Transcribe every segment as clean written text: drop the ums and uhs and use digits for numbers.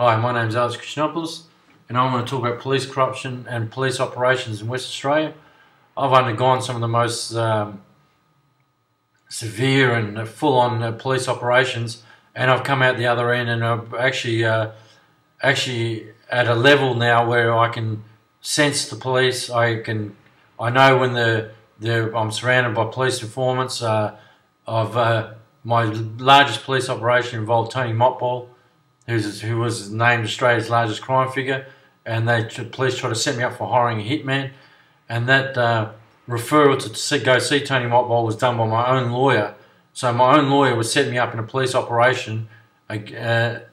Hi, my name is Christianopoulos, and I want to talk about police corruption and police operations in West Australia. I've undergone some of the most severe and full-on police operations, and I've come out the other end, and I've actually at a level now where I can sense the police. I know when I'm surrounded by police informants. My largest police operation involved Tony Motball, who was named Australia's largest crime figure, and the police tried to set me up for hiring a hitman, and that referral to go see Tony Motball was done by my own lawyer. So my own lawyer was setting me up in a police operation, and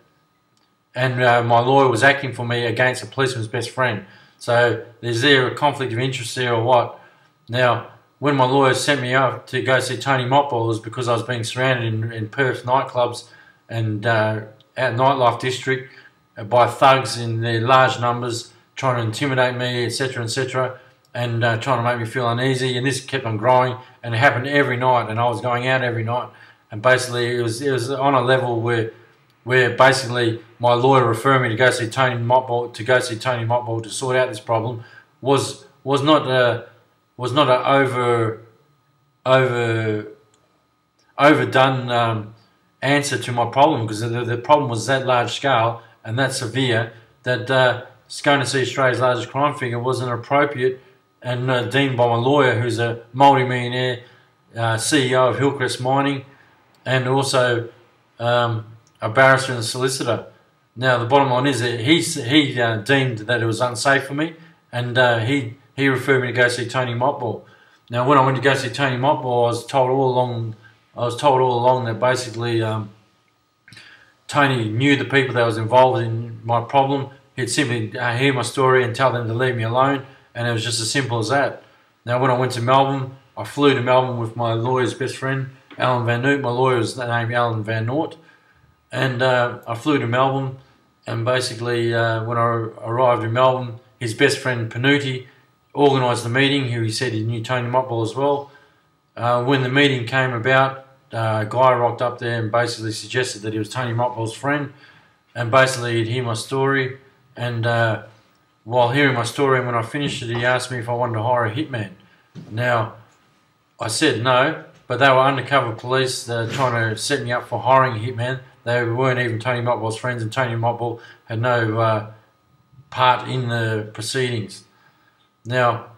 my lawyer was acting for me against a policeman's best friend. So is there a conflict of interest there or what? Now, when my lawyer sent me up to go see Tony Motball, it was because I was being surrounded in Perth nightclubs and at nightlife district by thugs in their large numbers, trying to intimidate me, etc., etc., and trying to make me feel uneasy. And this kept on growing, and it happened every night. And I was going out every night, and basically it was on a level where basically my lawyer referring me to go see Tony Motball to sort out this problem was not an overdone answer to my problem, because the problem was that large scale and that severe that going to see Australia's largest crime figure wasn't appropriate, and deemed by my lawyer, who's a multi-millionaire CEO of Hillcrest Mining, and also a barrister and a solicitor. Now the bottom line is that he deemed that it was unsafe for me, and he referred me to go see Tony Motball. Now when I went to go see Tony Motball, I was told all along that basically Tony knew the people that was involved in my problem. He'd simply hear my story and tell them to leave me alone, and it was just as simple as that. Now when I went to Melbourne, I flew to Melbourne with my lawyer's best friend, Alan Van Noot. My lawyer was named Alan Van Noort, and I flew to Melbourne, and basically when I arrived in Melbourne, his best friend Panuti organised the meeting, who he said he knew Tony Motball as well. When the meeting came about, a guy rocked up there and basically suggested that he was Tony Motball's friend, and basically he'd hear my story, and while hearing my story, and when I finished it, he asked me if I wanted to hire a hitman. Now, I said no, but they were undercover police. They were trying to set me up for hiring a hitman. They weren't even Tony Motball's friends, and Tony Motball had no part in the proceedings. Now,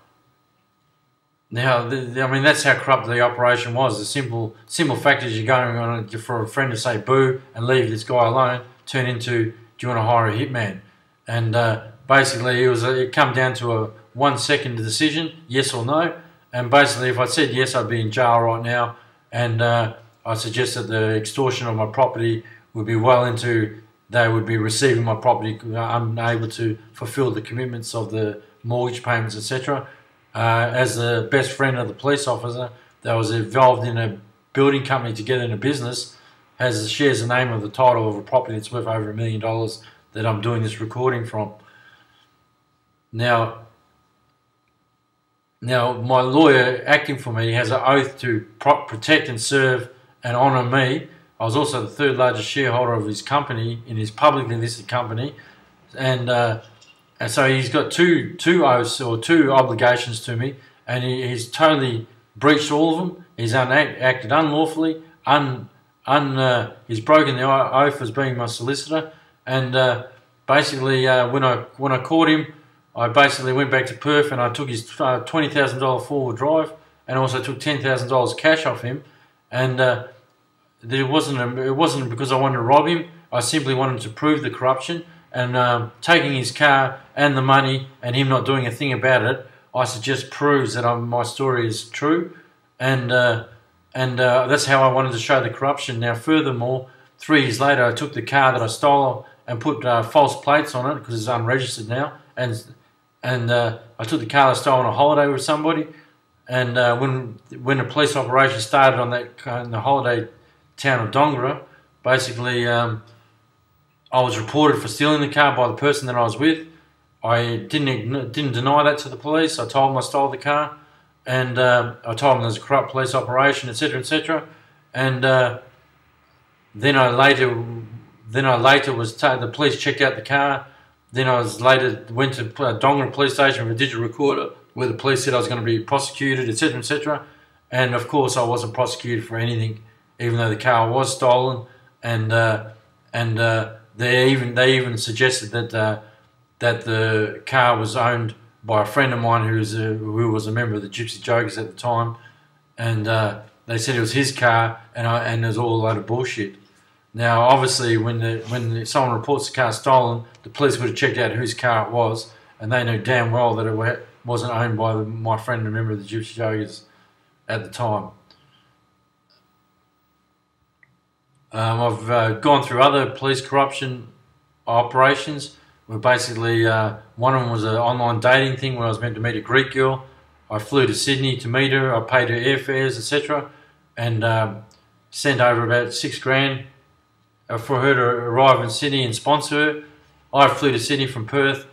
I mean, that's how corrupt the operation was. The simple fact is, you're going on for a friend to say boo and leave this guy alone, turn into, do you want to hire a hitman? And basically it come down to a 1 second decision, yes or no. And basically if I said yes, I'd be in jail right now. And I suggested the extortion of my property would be well into, they would be receiving my property, unable to fulfill the commitments of the mortgage payments, etc. As the best friend of the police officer that was involved in a building company together in a business, shares the name of the title of a property that's worth over $1 million that I'm doing this recording from. Now my lawyer acting for me has an oath to protect and serve and honour me. I was also the third largest shareholder of his company, in his publicly listed company, and so he's got two oaths or two obligations to me, and he's totally breached all of them. He's acted unlawfully. He's broken the oath as being my solicitor, and basically when I caught him, I basically went back to Perth and I took his $20,000 four-wheel drive, and also took $10,000 cash off him. And it wasn't because I wanted to rob him. I simply wanted to prove the corruption. And taking his car and the money and him not doing a thing about it, I suggest proves that my story is true, and that's how I wanted to show the corruption. Now, furthermore, 3 years later, I took the car that I stole and put false plates on it because it's unregistered now, and I took the car that I stole on a holiday with somebody, and when the police operation started on that in the holiday town of Dongara, basically. I was reported for stealing the car by the person that I was with. I didn't deny that to the police. I told them I stole the car, and I told them there's a corrupt police operation, etc., etc. And then I later Then I later the police checked out the car. Then I was later went to Dongan police station with a digital recorder where the police said I was going to be prosecuted, etc., etc. And of course I wasn't prosecuted for anything, even though the car was stolen. And they even suggested that the car was owned by a friend of mine who was a member of the Gypsy Jokers at the time, and they said it was his car, and it was all a load of bullshit. Now, obviously, when someone reports the car stolen, the police would have checked out whose car it was, and they knew damn well that it wasn't owned by my friend, a member of the Gypsy Jokers at the time. I've gone through other police corruption operations where basically one of them was an online dating thing where I was meant to meet a Greek girl. I flew to Sydney to meet her. I paid her airfares, etc., and sent over about $6,000 for her to arrive in Sydney and sponsor her. I flew to Sydney from Perth,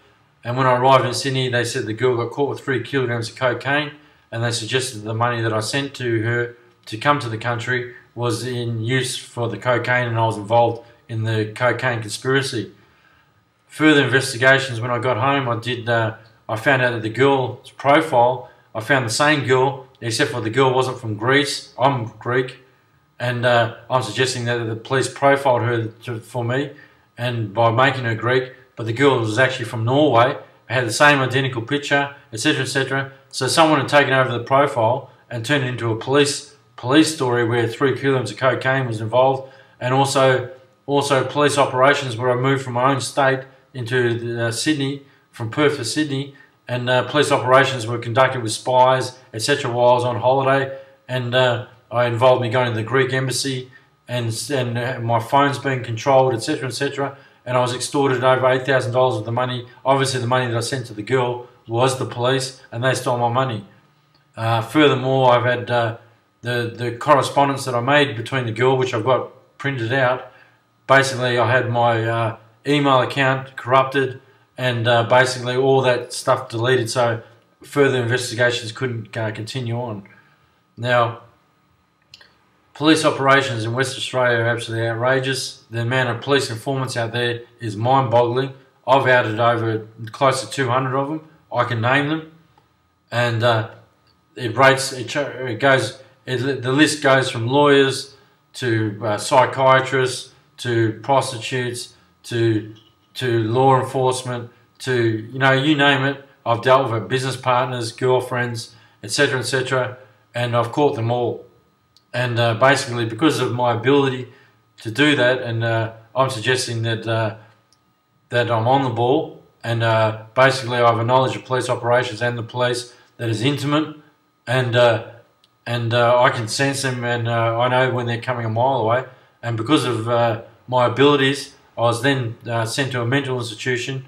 and when I arrived in Sydney, they said the girl got caught with 3 kilograms of cocaine, and they suggested the money that I sent to her to come to the country was in use for the cocaine, and I was involved in the cocaine conspiracy. Further investigations, when I got home, I found out that the girl's profile, I found the same girl, except for the girl wasn't from Greece. I'm Greek, and I'm suggesting that the police profiled her for me, and by making her Greek, but the girl was actually from Norway, had the same identical picture, etc., etc. So someone had taken over the profile and turned it into a police story where 3 kilograms of cocaine was involved, and also police operations where I moved from my own state into Sydney, from Perth to Sydney, and police operations were conducted with spies, etc. while I was on holiday, and I involved me going to the Greek embassy, and my phone's being controlled, etc., etc., and I was extorted over $8,000 of the money. Obviously the money that I sent to the girl was the police, and they stole my money. Furthermore, I've had the correspondence that I made between the girl, which I've got printed out. Basically, I had my email account corrupted, and basically all that stuff deleted, so further investigations couldn't continue on. Now, police operations in Western Australia are absolutely outrageous. The amount of police informants out there is mind-boggling. I've outed over close to 200 of them. I can name them, and the list goes from lawyers to psychiatrists to prostitutes to law enforcement to, you name it. I've dealt with business partners, girlfriends, etc., etc., and I've caught them all. And basically, because of my ability to do that, and I'm suggesting that I'm on the ball, and basically I have a knowledge of police operations and the police that is intimate, and I can sense them, and I know when they're coming a mile away. And because of my abilities, I was then sent to a mental institution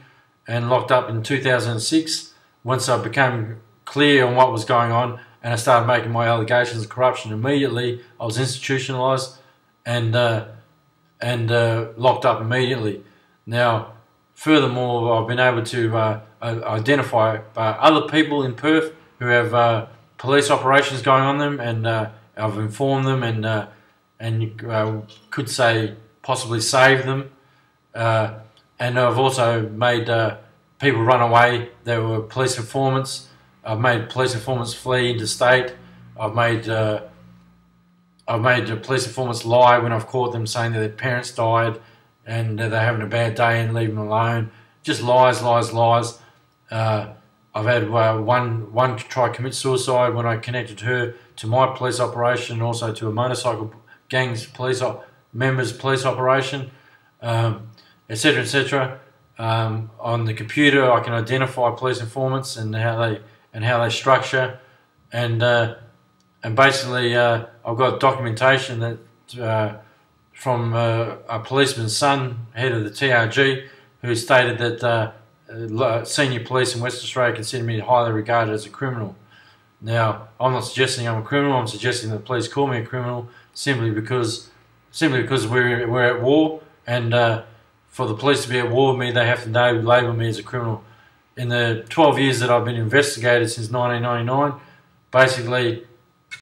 and locked up in 2006. Once I became clear on what was going on, and I started making my allegations of corruption immediately, I was institutionalised and locked up immediately. Now, furthermore, I've been able to identify other people in Perth who have police operations going on them, and I've informed them and could say possibly save them. And I've also made people run away. There were police informants. I've made police informants flee interstate. I've made police informants lie when I've caught them, saying that their parents died and they're having a bad day and leave them alone. Just lies, lies, lies. I've had one try to commit suicide when I connected her to my police operation, and also to a motorcycle gang's members police operation, etc., etc. On the computer, I can identify police informants and how they structure, and basically I've got documentation that from a policeman's son, head of the TRG, who stated that senior police in Western Australia consider me highly regarded as a criminal. Now, I'm not suggesting I'm a criminal. I'm suggesting that the police call me a criminal simply because we're at war, and for the police to be at war with me, they have to label me as a criminal. In the 12 years that I've been investigated since 1999, basically